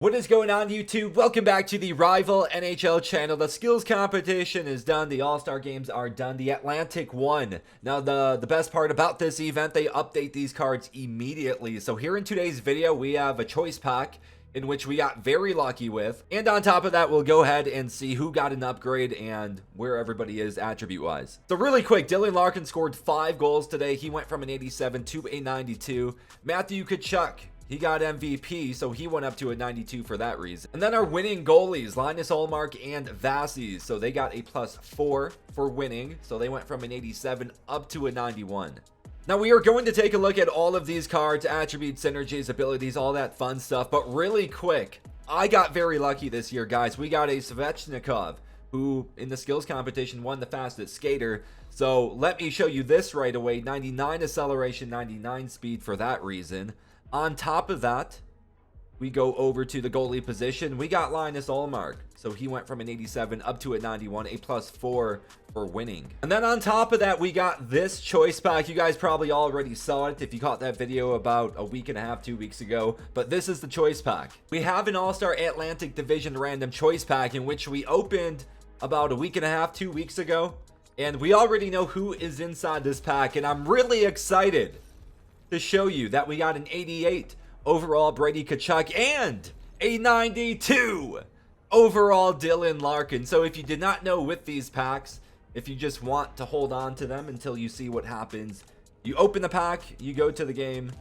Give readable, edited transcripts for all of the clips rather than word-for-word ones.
What is going on, YouTube? Welcome back to the Rival NHL channel. The skills competition is done. The All-Star games are done. The Atlantic won. Now, the best part about this event, they update these cards immediately. So here in today's video, we have a choice pack in which we got very lucky with. And on top of that, we'll go ahead and see who got an upgrade and where everybody is attribute-wise. So really quick, Dylan Larkin scored 5 goals today. He went from an 87 to a 92. Matthew Tkachuk, he got MVP, so he went up to a 92 for that reason. And then our winning goalies, Linus Ullmark and Vasi, so they got a +4 for winning. So they went from an 87 up to a 91. Now we are going to take a look at all of these cards, attributes, synergies, abilities, all that fun stuff. But really quick, I got very lucky this year, guys. We got a Svechnikov, who in the skills competition won the fastest skater. So let me show you this right away. 99 acceleration, 99 speed for that reason. On top of that, we go over to the goalie position. We got Linus Ullmark. So he went from an 87 up to a 91, a +4 for winning. And then on top of that, we got this choice pack. You guys probably already saw it if you caught that video about a week and a half, 2 weeks ago. But this is the choice pack. We have an All-Star Atlantic Division random choice pack in which we opened about a week and a half, 2 weeks ago. And we already know who is inside this pack. And I'm really excited to show you that we got an 88 overall Brady Tkachuk and a 92 overall Dylan Larkin. So if you did not know with these packs, if you just want to hold on to them until you see what happens, you open the pack, you go to the game,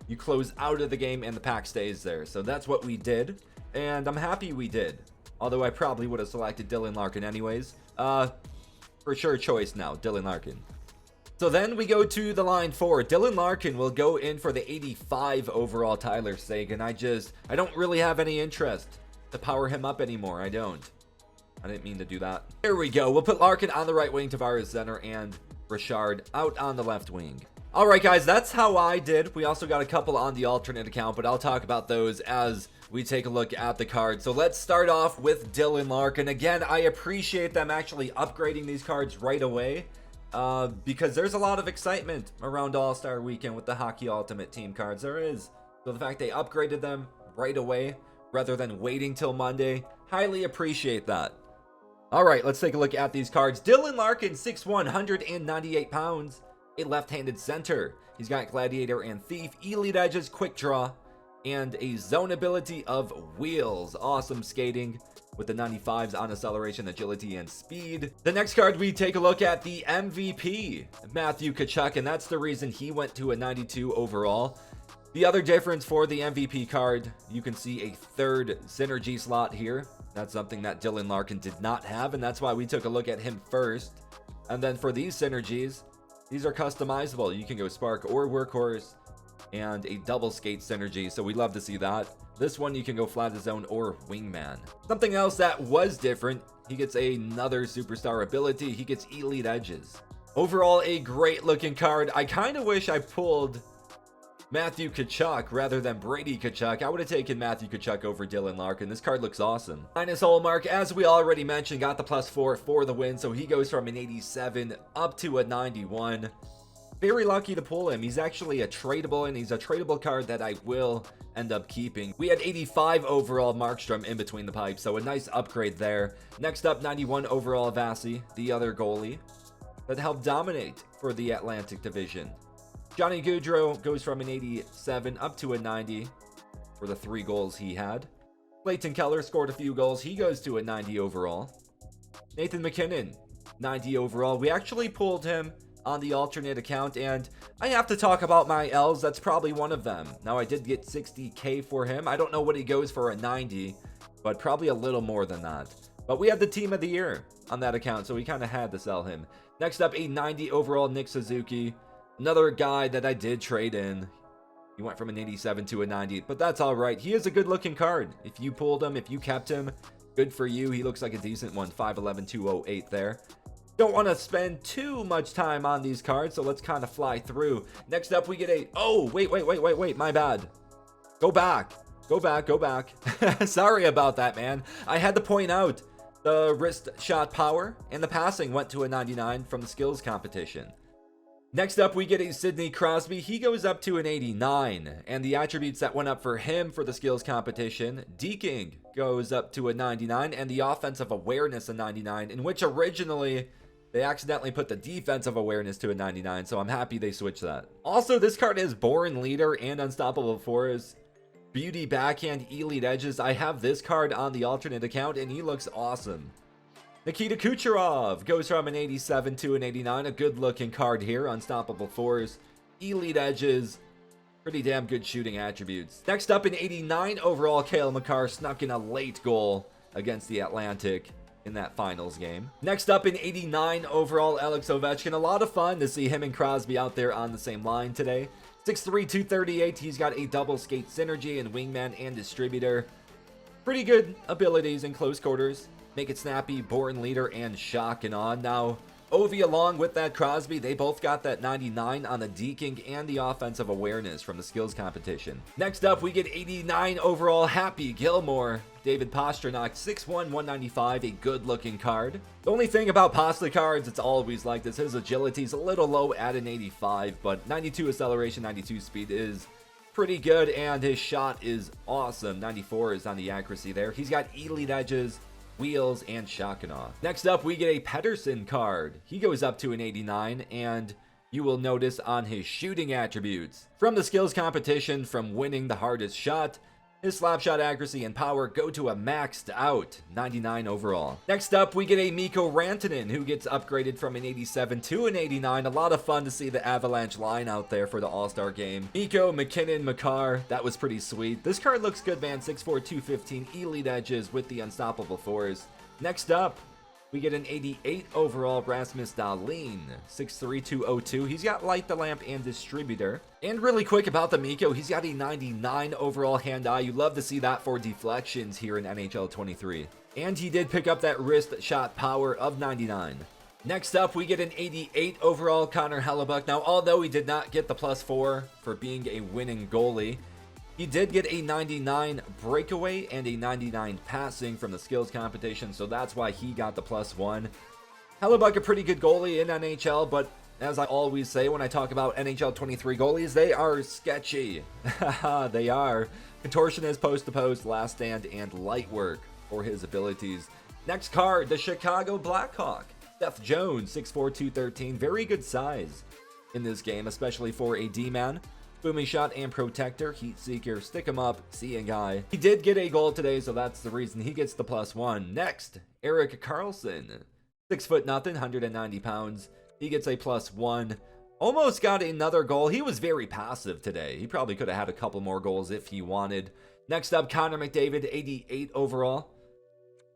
you close out of the game, and the pack stays there. So that's what we did, and I'm happy we did. Although I probably would have selected Dylan Larkin anyways. For sure choice now, Dylan Larkin. So then we go to the line 4. Dylan Larkin will go in for the 85 overall Tyler Seguin. I don't really have any interest to power him up anymore. I didn't mean to do that. Here we go. We'll put Larkin on the right wing, Tavares center, and Richard out on the left wing. All right, guys, that's how I did. We also got a couple on the alternate account, but I'll talk about those as we take a look at the cards. So let's start off with Dylan Larkin. Again, I appreciate them actually upgrading these cards right away. Because there's a lot of excitement around All-Star Weekend with the Hockey Ultimate Team cards. There is. So the fact they upgraded them right away rather than waiting till Monday, highly appreciate that. All right, let's take a look at these cards. Dylan Larkin, 6'1", 198 pounds, a left-handed center. He's got Gladiator and Thief, Elite Edges, Quick Draw, and a zone ability of Wheels. Awesome skating with the 95s on acceleration, agility, and speed. The next card, we take a look at the MVP, Matthew Tkachuk, and that's the reason he went to a 92 overall. The other difference for the MVP card, you can see a third synergy slot here. That's something that Dylan Larkin did not have, and that's why we took a look at him first. And then for these synergies, these are customizable. You can go Spark or Workhorse, and a double skate synergy, so we love to see that. This one you can go Flat Zone or Wingman. Something else that was different, he gets another superstar ability. He gets Elite Edges. Overall, a great looking card. I kind of wish I pulled Matthew Tkachuk rather than Brady Tkachuk. I would have taken Matthew Tkachuk over Dylan Larkin. This card looks awesome. Linus Ullmark, as we already mentioned, got the +4 for the win, so he goes from an 87 up to a 91. Very lucky to pull him. He's actually a tradable, and he's a tradable card that I will end up keeping. We had 85 overall Markstrom in between the pipes, so a nice upgrade there. Next up, 91 overall Vasi, the other goalie that helped dominate for the Atlantic Division. Johnny Gaudreau goes from an 87 up to a 90 for the 3 goals he had. Clayton Keller scored a few goals. He goes to a 90 overall. Nathan McKinnon, 90 overall. We actually pulled him on the alternate account, and I have to talk about my L's. That's probably one of them. Now, I did get 60K for him. I don't know what he goes for a 90, but probably a little more than that. But we had the team of the year on that account, so we kind of had to sell him. Next up, a 90 overall Nick Suzuki. Another guy that I did trade in. He went from an 87 to a 90, but that's all right. He is a good looking card. If you pulled him, if you kept him, good for you. He looks like a decent one. 5'11", 208 there. Don't want to spend too much time on these cards, so let's kind of fly through. Next up, we get a... Oh, wait, my bad. Go back. Sorry about that, man. I had to point out the wrist shot power and the passing went to a 99 from the skills competition. Next up, we get a Sidney Crosby. He goes up to an 89, and the attributes that went up for him for the skills competition, deking goes up to a 99, and the offensive awareness a 99, in which originally they accidentally put the defensive awareness to a 99, so I'm happy they switched that. Also, this card is Born Leader and Unstoppable Force, Beauty Backhand, Elite Edges. I have this card on the alternate account, and he looks awesome. Nikita Kucherov goes from an 87 to an 89. A good looking card here. Unstoppable Force, Elite Edges, pretty damn good shooting attributes. Next up, an 89 overall, Cale Makar snuck in a late goal against the Atlantic in that finals game. Next up, an 89 overall, Alex Ovechkin. A lot of fun to see him and Crosby out there on the same line today. 6'3", 238. He's got a double skate synergy and wingman and distributor. Pretty good abilities in close quarters. Make It Snappy, Born Leader, and Shock and On. Now, Ovi along with that Crosby, they both got that 99 on the deking and the offensive awareness from the skills competition. Next up, we get 89 overall, Happy Gilmore. David Pastrnak, 6'1", 195, a good-looking card. The only thing about Pasta cards, it's always like this, his agility's a little low at an 85, but 92 acceleration, 92 speed is pretty good, and his shot is awesome. 94 is on the accuracy there. He's got elite edges, wheels, and shock and awe. Next up, we get a Pedersen card. He goes up to an 89, and you will notice on his shooting attributes from the skills competition, from winning the hardest shot, his slap shot accuracy and power go to a maxed out 99 overall. Next up, we get a Mikko Rantanen, who gets upgraded from an 87 to an 89. A lot of fun to see the Avalanche line out there for the All-Star game. Mikko, McKinnon, Makar, that was pretty sweet. This card looks good, man. 6'4", 215, elite edges with the Unstoppable Force. Next up, we get an 88 overall Rasmus Dahlin, 6'3", 202. He's got Light the Lamp and Distributor. And really quick about the Mikko, he's got a 99 overall hand-eye. You love to see that for deflections here in NHL 23. And he did pick up that wrist shot power of 99. Next up, we get an 88 overall Connor Hellebuyck. Now, although he did not get the +4 for being a winning goalie, he did get a 99 breakaway and a 99 passing from the skills competition, so that's why he got the +1. Hellebuyck, a pretty good goalie in NHL, but as I always say when I talk about NHL 23 goalies, they are sketchy. They are. Contortionist, post-to-post, last stand, and light work for his abilities. Next card, the Chicago Blackhawk. Seth Jones, 6'4", 213. Very good size in this game, especially for a D-man. Booming shot and protector, heat seeker, stick him up, seeing guy. He did get a goal today, so that's the reason he gets the +1. Next, Erik Karlsson, 6'0", 190 pounds. He gets a +1. Almost got another goal. He was very passive today. He probably could have had a couple more goals if he wanted. Next up, Connor McDavid, 88 overall.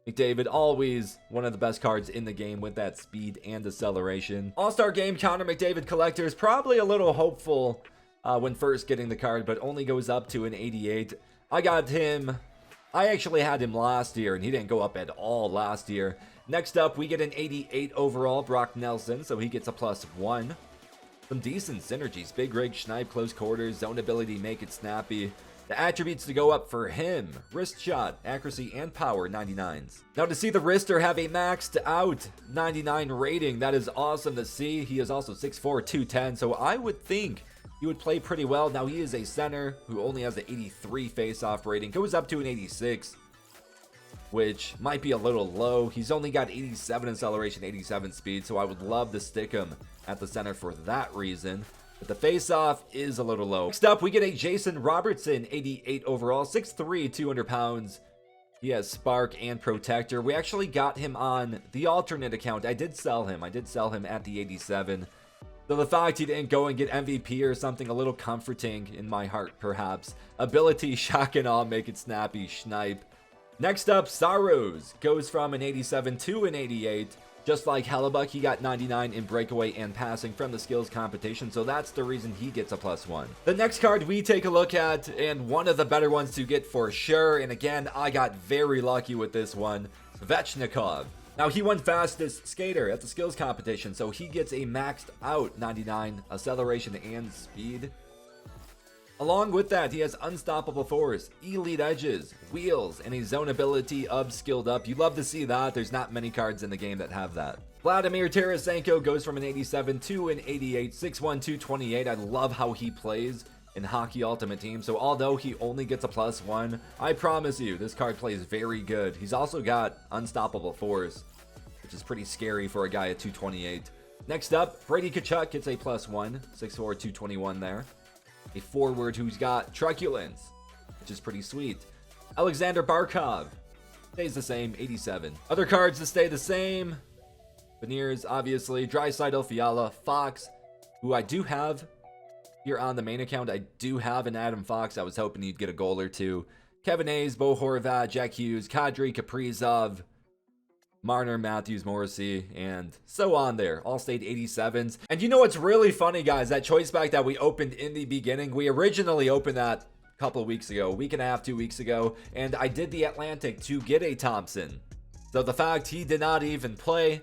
McDavid, always one of the best cards in the game with that speed and acceleration. All-Star Game, Connor McDavid collectors, probably a little hopeful when first getting the card, but only goes up to an 88. I got him. I actually had him last year, and he didn't go up at all last year. Next up, we get an 88 overall Brock Nelson, so he gets a +1. Some decent synergies. Big rig, snipe, close quarters, zone ability, make it snappy. The attributes to go up for him: wrist shot, accuracy, and power, 99s. Now to see the wrister have a maxed out 99 rating, that is awesome to see. He is also 6'4", 210, so I would think he would play pretty well. Now he is a center who only has the 83 face-off rating, goes up to an 86, which might be a little low. He's only got 87 acceleration, 87 speed, so I would love to stick him at the center for that reason. But the face-off is a little low. Next up, we get a Jason Robertson, 88 overall, 6'3", 200 pounds. He has Spark and Protector. We actually got him on the alternate account. I did sell him at the 87. So the fact he didn't go and get MVP or something, a little comforting in my heart, perhaps. Ability, shock and awe, make it snappy, snipe. Next up, Saros goes from an 87 to an 88. Just like Hellebuyck, he got 99 in breakaway and passing from the skills competition, so that's the reason he gets a +1. The next card we take a look at, and one of the better ones to get for sure, and again, I got very lucky with this one, Svechnikov. Now, he won fastest skater at the skills competition, so he gets a maxed out 99 acceleration and speed. Along with that, he has Unstoppable Force, Elite Edges, Wheels, and a zone ability of Skilled Up. You love to see that. There's not many cards in the game that have that. Vladimir Tarasenko goes from an 87 to an 88, 6'1", 228. I love how he plays in Hockey Ultimate Team. So although he only gets a +1, I promise you, this card plays very good. He's also got unstoppable force, which is pretty scary for a guy at 228. Next up, Brady Tkachuk gets a +1, 6'4", 221 there. A forward who's got truculence, which is pretty sweet. Alexander Barkov stays the same, 87. Other cards to stay the same. Beniers, obviously. Draisaitl, Fiala, Fox, who I do have here on the main account. I do have an Adam Fox. I was hoping he'd get a goal or two. Kevin Hayes, Bo Horvat, Jack Hughes, Kadri Kaprizov, Marner, Matthews, Morrissey, and so on there. All stayed 87s. And you know what's really funny, guys? That choice pack that we opened in the beginning, we originally opened that a couple of weeks ago, a week and a half, 2 weeks ago, and I did the Atlantic to get a Thompson. So the fact he did not even play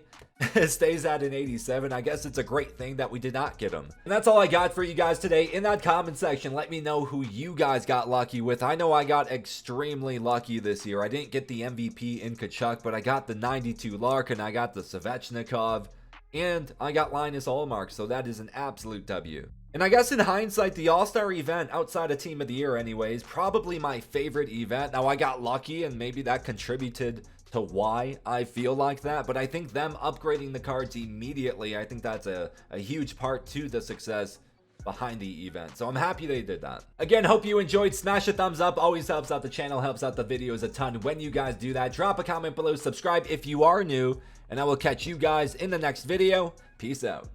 stays at an 87. I guess it's a great thing that we did not get him. And that's all I got for you guys today. In that comment section, let me know who you guys got lucky with. I know I got extremely lucky this year. I didn't get the MVP in Tkachuk, but I got the 92 Larkin, I got the Svechnikov, and I got Linus Ullmark, so that is an absolute W. And I guess in hindsight, the All-Star event, outside of Team of the Year anyways, probably my favorite event. Now, I got lucky, and maybe that contributed to why I feel like that, but I think them upgrading the cards immediately, I think that's a huge part to the success behind the event. So I'm happy they did that. Again, hope you enjoyed. Smash a thumbs up. Always helps out the channel, helps out the videos a ton when you guys do that. Drop a comment below, subscribe if you are new, and I will catch you guys in the next video. Peace out.